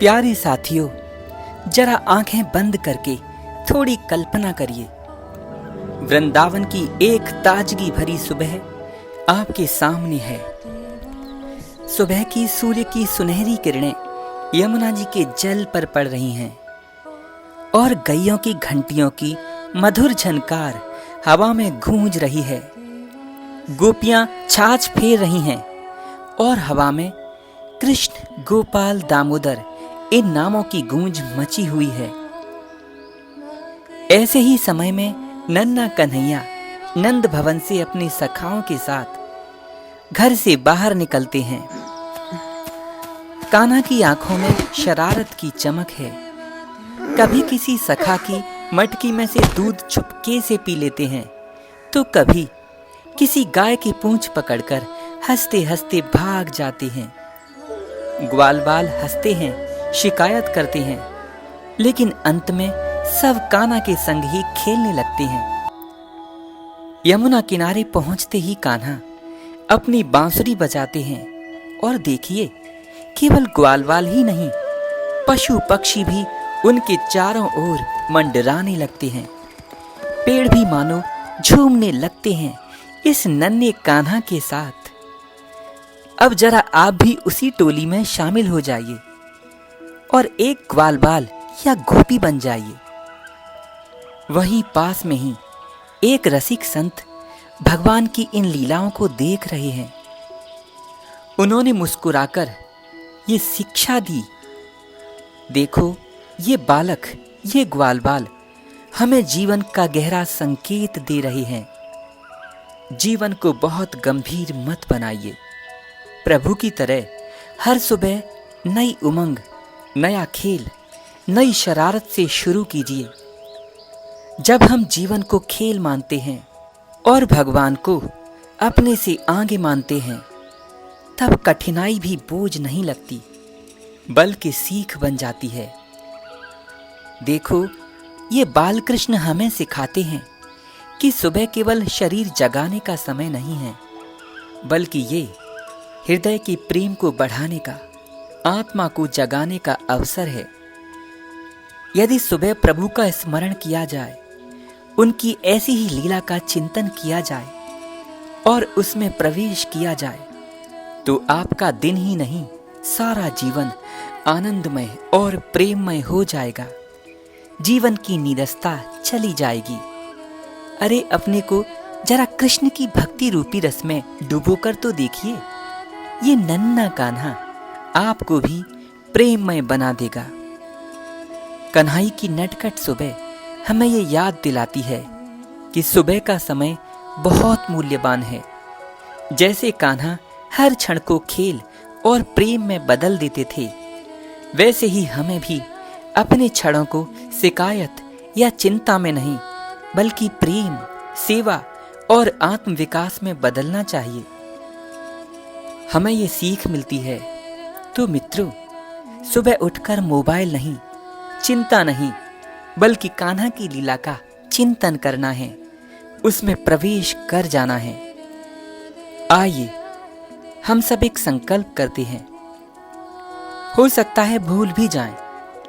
प्यारे साथियों, जरा आंखें बंद करके थोड़ी कल्पना करिए। वृंदावन की एक ताजगी भरी सुबह आपके सामने है। सुबह की सूर्य की सुनहरी किरणें यमुना जी के जल पर पड़ रही हैं और गैयों की घंटियों की मधुर झनकार हवा में गूंज रही है। गोपियां छाछ फेर रही हैं और हवा में कृष्ण, गोपाल, दामोदर इन नामों की गूंज मची हुई है। ऐसे ही समय में नन्हा कन्हैया नंद भवन से अपनी सखाओं के साथ घर से बाहर निकलते हैं। कान्हा की आंखों में शरारत की चमक है। कभी किसी सखा की मटकी में से दूध चुपके से पी लेते हैं, तो कभी किसी गाय की पूंछ पकड़कर हंसते हंसते भाग जाते हैं। ग्वाल बाल हंसते हैं, शिकायत करते हैं, लेकिन अंत में सब कान्हा के संग ही खेलने लगते हैं। यमुना किनारे पहुंचते ही कान्हा अपनी बांसुरी बजाते हैं और देखिए, केवल ग्वालवाल ही नहीं, पशु पक्षी भी उनके चारों ओर मंडराने लगते हैं। पेड़ भी मानो झूमने लगते हैं इस नन्हे कान्हा के साथ। अब जरा आप भी उसी टोली में शामिल हो जाइए और एक ग्वालबाल या गोपी बन जाइए। वहीं पास में ही एक रसिक संत भगवान की इन लीलाओं को देख रहे हैं। उन्होंने मुस्कुराकर ये शिक्षा दी, देखो, ये बालक, ये ग्वालबाल हमें जीवन का गहरा संकेत दे रहे हैं। जीवन को बहुत गंभीर मत बनाइए। प्रभु की तरह हर सुबह नई उमंग, नया खेल, नई शरारत से शुरू कीजिए। जब हम जीवन को खेल मानते हैं और भगवान को अपने से आगे मानते हैं, तब कठिनाई भी बोझ नहीं लगती, बल्कि सीख बन जाती है। देखो, ये बालकृष्ण हमें सिखाते हैं कि सुबह केवल शरीर जगाने का समय नहीं है, बल्कि ये हृदय की प्रेम को बढ़ाने का, आत्मा को जगाने का अवसर है। यदि सुबह प्रभु का स्मरण किया जाए, उनकी ऐसी ही लीला का चिंतन किया जाए और उसमें प्रवेश किया जाए, तो आपका दिन ही नहीं, सारा जीवन आनंदमय और प्रेममय हो जाएगा। जीवन की नीरसता चली जाएगी। अरे, अपने को जरा कृष्ण की भक्ति रूपी रस में डुबोकर तो देखिए। ये नन्हा कान्हा आपको भी प्रेममय बना देगा। कन्हई की नटखट सुबह हमें ये याद दिलाती है कि सुबह का समय बहुत मूल्यवान है। जैसे कान्हा हर क्षण को खेल और प्रेम में बदल देते थे, वैसे ही हमें भी अपने क्षणों को शिकायत या चिंता में नहीं, बल्कि प्रेम, सेवा और आत्मविकास में बदलना चाहिए। हमें ये सीख मिलती है। तो मित्रों, सुबह उठकर मोबाइल नहीं, चिंता नहीं, बल्कि कान्हा की लीला का चिंतन करना है, उसमें प्रवेश कर जाना है। आइए हम सब एक संकल्प करते हैं। हो सकता है भूल भी जाएं,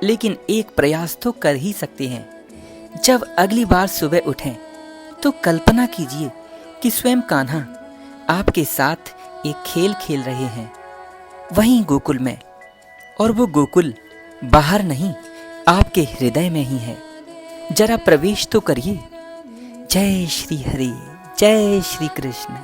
लेकिन एक प्रयास तो कर ही सकते हैं। जब अगली बार सुबह उठें, तो कल्पना कीजिए कि स्वयं कान्हा आपके साथ एक खेल खेल रहे हैं, वहीं गोकुल में। और वो गोकुल बाहर नहीं, आपके हृदय में ही है। जरा प्रवेश तो करिए। जय श्री हरि, जय श्री कृष्ण।